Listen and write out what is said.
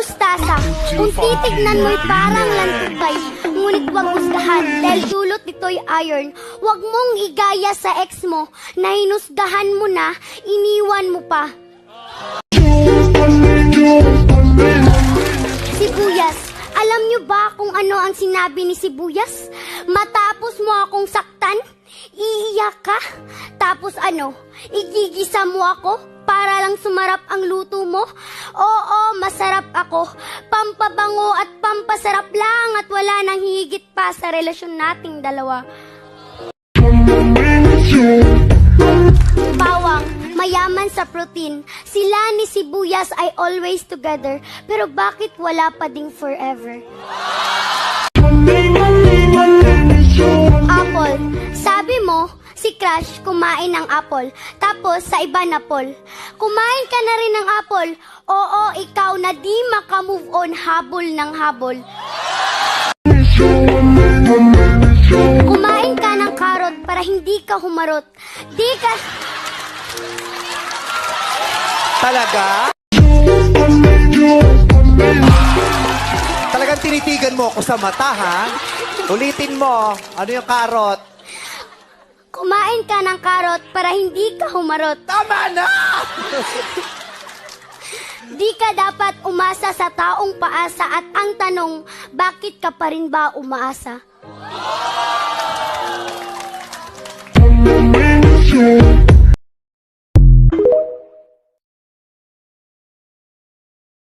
mustasa. Kung titignan mo'y parang lantubay, ngunit wag husgahan dahil dulot nito'y iron. Wag mong igaya sa ex mo na hinusgahan mo na, iniwan mo pa. Sibuyas, alam nyo ba kung ano ang sinabi ni Sibuyas? Matapos mo akong saktan, iiyak ka. Tapos ano, igigisa mo ako para lang sumarap ang luto mo? Oo, masarap ako. Pampabango at pampasarap lang at wala nang higit pa sa relasyon nating dalawa. Bawang, mayaman sa protein. Sila ni Sibuyas ay always together. Pero bakit wala pa ding forever? Apple, sabi mo, si Crush kumain ng apple. Tapos sa iba na Paul. Kumain ka na rin ng apple. Oo, ikaw na di makamove on, habol ng habol. Kumain ka ng karot para hindi ka humarot. Di ka... Talaga? Talagang tinitigan mo ako sa mata, ha? Ulitin mo. Ano yung karot? Kumain ka ng karot para hindi ka humarot. Tama na! Di ka dapat umasa sa taong paasa at ang tanong, bakit ka pa rin ba umaasa?